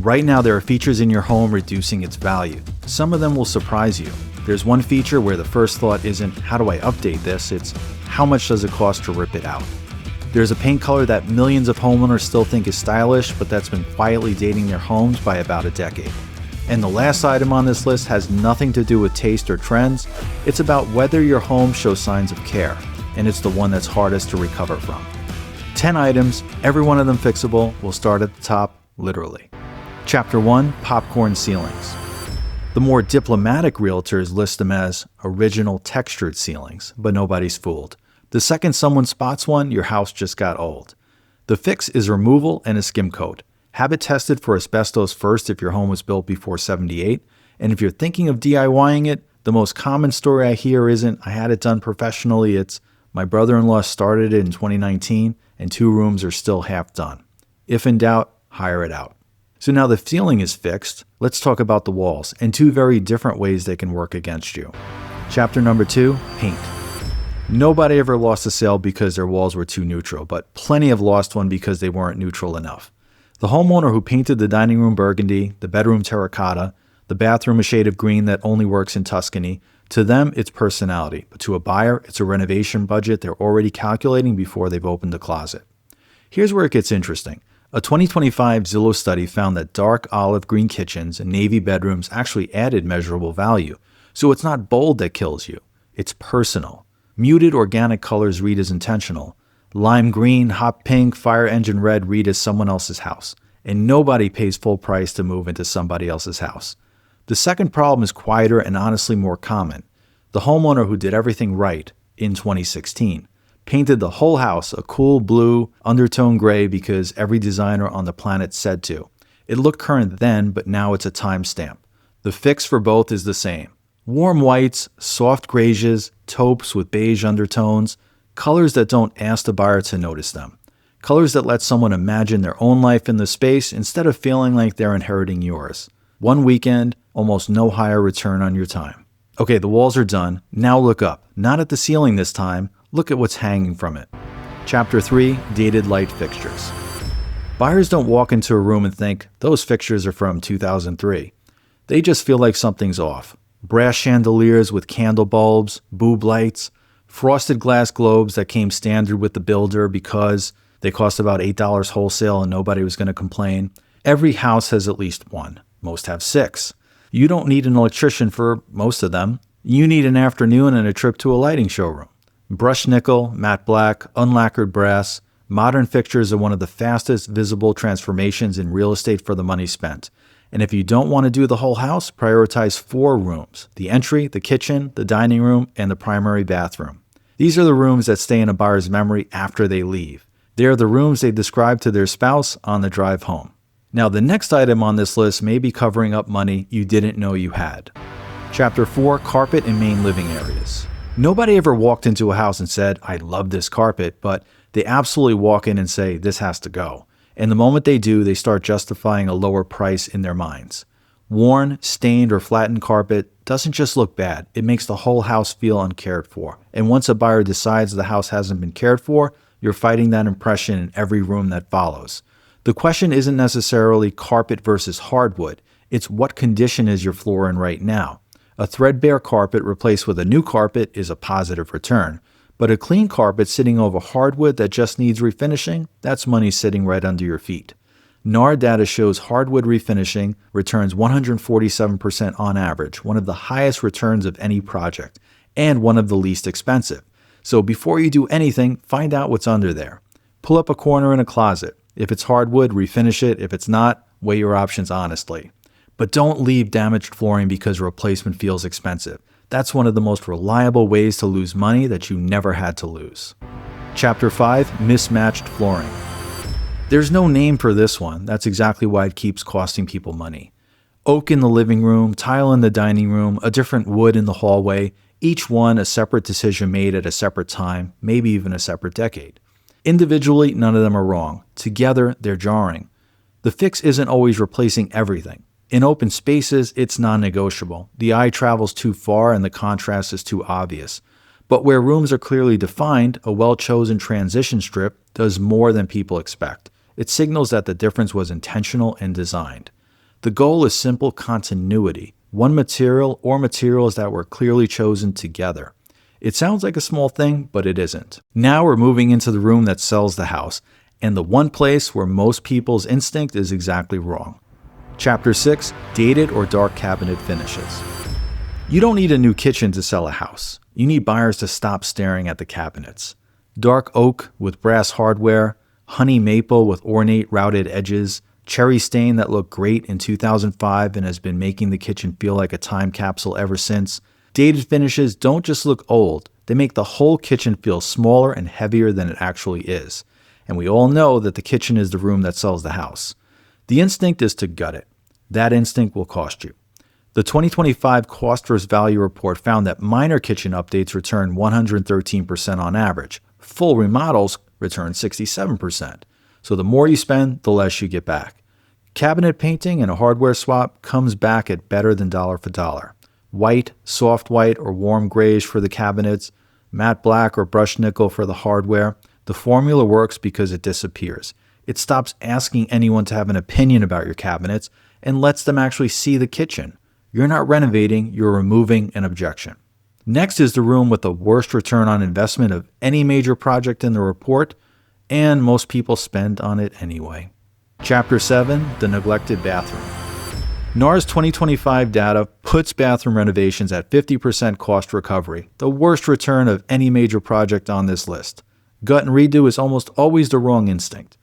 Right now, there are features in your home reducing its value. Some of them will surprise you. There's one feature where the first thought isn't, how do I update this? It's, how much does it cost to rip it out? There's a paint color that millions of homeowners still think is stylish, but that's been quietly dating their homes by about a decade. And the last item on this list has nothing to do with taste or trends. It's about whether your home shows signs of care, and it's the one that's hardest to recover from. 10 items, every one of them fixable. We'll start at the top, literally. Chapter 1, popcorn ceilings. The more diplomatic realtors list them as original textured ceilings, but nobody's fooled. The second someone spots one, your house just got old. The fix is removal and a skim coat. Have it tested for asbestos first if your home was built before 78. And if you're thinking of DIYing it, the most common story I hear isn't, I had it done professionally, it's, my brother-in-law started it in 2019 and 2 rooms are still half done. If in doubt, hire it out. So now the ceiling is fixed, let's talk about the walls and 2 very different ways they can work against you. Chapter number 2, paint. Nobody ever lost a sale because their walls were too neutral, but plenty have lost one because they weren't neutral enough. The homeowner who painted the dining room burgundy, the bedroom terracotta, the bathroom a shade of green that only works in Tuscany, to them it's personality, but to a buyer it's a renovation budget they're already calculating before they've opened the closet. Here's where it gets interesting. A 2025 Zillow study found that dark olive green kitchens and navy bedrooms actually added measurable value. So it's not bold that kills you, it's personal. Muted organic colors read as intentional. Lime green, hot pink, fire engine red read as someone else's house. And nobody pays full price to move into somebody else's house. The second problem is quieter and honestly more common. The homeowner who did everything right in 2016 painted the whole house a cool blue, undertone gray because every designer on the planet said to. It looked current then, but now it's a timestamp. The fix for both is the same. Warm whites, soft grays, taupes with beige undertones, colors that don't ask the buyer to notice them. Colors that let someone imagine their own life in the space instead of feeling like they're inheriting yours. One weekend, almost no higher return on your time. Okay, the walls are done. Now look up. Not at the ceiling this time. Look at what's hanging from it. Chapter 3, dated light fixtures. Buyers don't walk into a room and think, those fixtures are from 2003. They just feel like something's off. Brass chandeliers with candle bulbs, boob lights, frosted glass globes that came standard with the builder because they cost about $8 wholesale and nobody was going to complain. Every house has at least one. Most have 6. You don't need an electrician for most of them. You need an afternoon and a trip to a lighting showroom. Brushed nickel, matte black, unlacquered brass. Modern fixtures are one of the fastest visible transformations in real estate for the money spent. And if you don't want to do the whole house, prioritize 4 rooms: the entry, the kitchen, the dining room, and the primary bathroom. These are the rooms that stay in a buyer's memory after they leave. They are the rooms they describe to their spouse on the drive home. Now, the next item on this list may be covering up money you didn't know you had. Chapter 4, carpet in main living areas. Nobody ever walked into a house and said, I love this carpet, but they absolutely walk in and say, this has to go. And the moment they do, they start justifying a lower price in their minds. Worn, stained, or flattened carpet doesn't just look bad. It makes the whole house feel uncared for. And once a buyer decides the house hasn't been cared for, you're fighting that impression in every room that follows. The question isn't necessarily carpet versus hardwood. It's what condition is your floor in right now. A threadbare carpet replaced with a new carpet is a positive return. But a clean carpet sitting over hardwood that just needs refinishing, that's money sitting right under your feet. NAR data shows hardwood refinishing returns 147% on average, one of the highest returns of any project, and one of the least expensive. So before you do anything, find out what's under there. Pull up a corner in a closet. If it's hardwood, refinish it. If it's not, weigh your options honestly. But don't leave damaged flooring because replacement feels expensive. That's one of the most reliable ways to lose money that you never had to lose. Chapter 5, Mismatched Flooring. There's no name for this one. That's exactly why it keeps costing people money. Oak in the living room, tile in the dining room, a different wood in the hallway, each one a separate decision made at a separate time, maybe even a separate decade. Individually, none of them are wrong. Together, they're jarring. The fix isn't always replacing everything. In open spaces, it's non-negotiable. The eye travels too far and the contrast is too obvious. But where rooms are clearly defined, a well-chosen transition strip does more than people expect. It signals that the difference was intentional and designed. The goal is simple continuity, one material or materials that were clearly chosen together. It sounds like a small thing, but it isn't. Now we're moving into the room that sells the house, and the one place where most people's instinct is exactly wrong. Chapter 6, Dated or Dark Cabinet Finishes. You don't need a new kitchen to sell a house. You need buyers to stop staring at the cabinets. Dark oak with brass hardware, honey maple with ornate routed edges, cherry stain that looked great in 2005 and has been making the kitchen feel like a time capsule ever since. Dated finishes don't just look old, they make the whole kitchen feel smaller and heavier than it actually is. And we all know that the kitchen is the room that sells the house. The instinct is to gut it. That instinct will cost you. The 2025 Cost vs. Value report found that minor kitchen updates return 113% on average. Full remodels return 67%. So the more you spend, the less you get back. Cabinet painting and a hardware swap comes back at better than dollar for dollar. White, soft white, or warm grayish for the cabinets, matte black or brushed nickel for the hardware. The formula works because it disappears. It stops asking anyone to have an opinion about your cabinets and lets them actually see the kitchen. You're not renovating, you're removing an objection. Next is the room with the worst return on investment of any major project in the report, and most people spend on it anyway. Chapter 7, The Neglected Bathroom. NAR's 2025 data puts bathroom renovations at 50% cost recovery, the worst return of any major project on this list. Gut and redo is almost always the wrong instinct.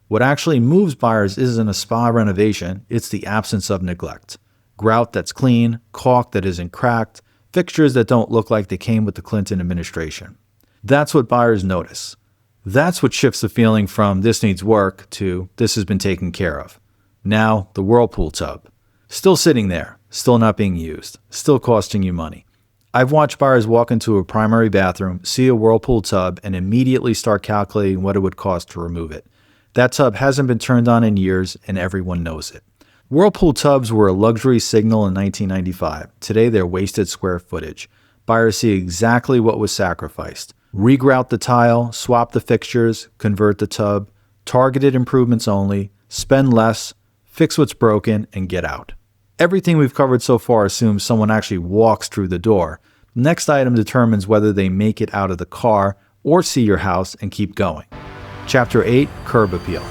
What actually moves buyers isn't a spa renovation, it's the absence of neglect. Grout that's clean, caulk that isn't cracked, fixtures that don't look like they came with the Clinton administration. That's what buyers notice. That's what shifts the feeling from this needs work to this has been taken care of. Now, the Whirlpool tub. Still sitting there, still not being used, still costing you money. I've watched buyers walk into a primary bathroom, see a Whirlpool tub, and immediately start calculating what it would cost to remove it. That tub hasn't been turned on in years, and everyone knows it. Whirlpool tubs were a luxury signal in 1995. Today, they're wasted square footage. Buyers see exactly what was sacrificed. Regrout the tile, swap the fixtures, convert the tub, targeted improvements only, spend less, fix what's broken, and get out. Everything we've covered so far assumes someone actually walks through the door. The next item determines whether they make it out of the car or see your house and keep going. Chapter 8, Curb Appeal.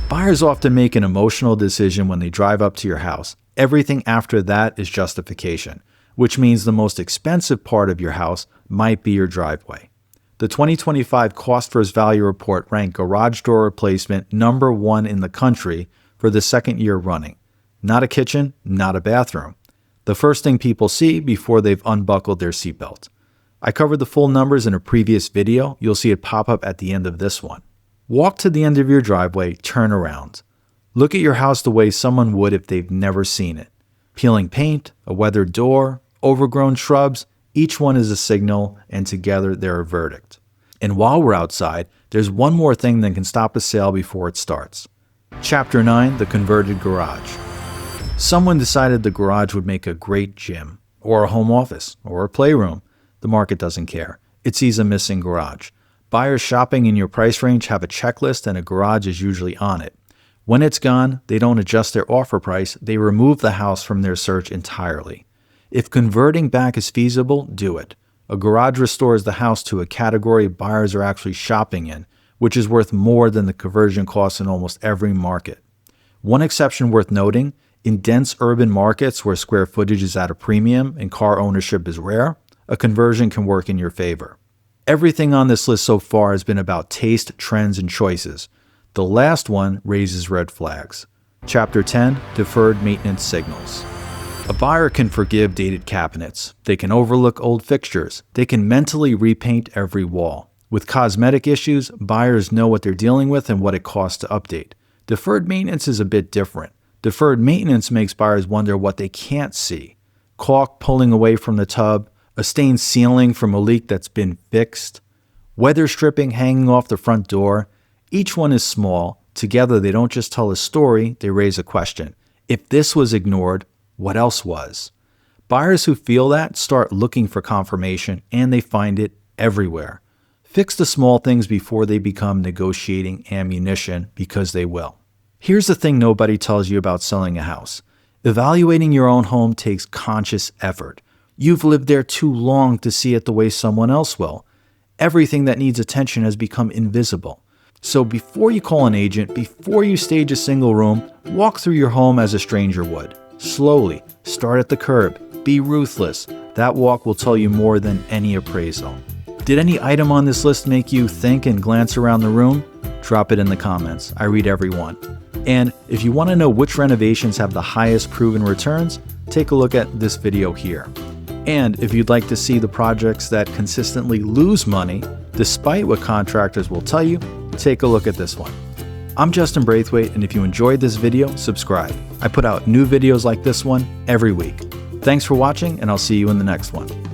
Buyers often make an emotional decision when they drive up to your house. Everything after that is justification, which means the most expensive part of your house might be your driveway. The 2025 Cost vs. Value report ranked garage door replacement number 1 in the country for the second year running. Not a kitchen, not a bathroom. The first thing people see before they've unbuckled their seatbelt. I covered the full numbers in a previous video. You'll see it pop up at the end of this one. Walk to the end of your driveway, turn around. Look at your house the way someone would if they've never seen it. Peeling paint, a weathered door, overgrown shrubs, each one is a signal, and together they're a verdict. And while we're outside, there's one more thing that can stop a sale before it starts. Chapter 9, The Converted Garage. Someone decided the garage would make a great gym, or a home office, or a playroom. The market doesn't care. It sees a missing garage. Buyers shopping in your price range have a checklist and a garage is usually on it. When it's gone, they don't adjust their offer price, they remove the house from their search entirely. If converting back is feasible, do it. A garage restores the house to a category buyers are actually shopping in, which is worth more than the conversion costs in almost every market. One exception worth noting, in dense urban markets where square footage is at a premium and car ownership is rare, a conversion can work in your favor. Everything on this list so far has been about taste, trends, and choices. The last one raises red flags. Chapter 10, Deferred Maintenance Signals. A buyer can forgive dated cabinets. They can overlook old fixtures. They can mentally repaint every wall. With cosmetic issues, buyers know what they're dealing with and what it costs to update. Deferred maintenance is a bit different. Deferred maintenance makes buyers wonder what they can't see. Caulk pulling away from the tub, a stained ceiling from a leak that's been fixed, weather stripping hanging off the front door. Each one is small. Together, they don't just tell a story, they raise a question. If this was ignored, what else was? Buyers who feel that start looking for confirmation, and they find it everywhere. Fix the small things before they become negotiating ammunition, because they will. Here's the thing nobody tells you about selling a house. Evaluating your own home takes conscious effort. You've lived there too long to see it the way someone else will. Everything that needs attention has become invisible. So before you call an agent, before you stage a single room, walk through your home as a stranger would. Slowly, start at the curb. Be ruthless. That walk will tell you more than any appraisal. Did any item on this list make you think and glance around the room? Drop it in the comments. I read every one. And if you want to know which renovations have the highest proven returns, take a look at this video here. And if you'd like to see the projects that consistently lose money, despite what contractors will tell you, take a look at this one. I'm Justin Braithwaite, and if you enjoyed this video, subscribe. I put out new videos like this one every week. Thanks for watching, and I'll see you in the next one.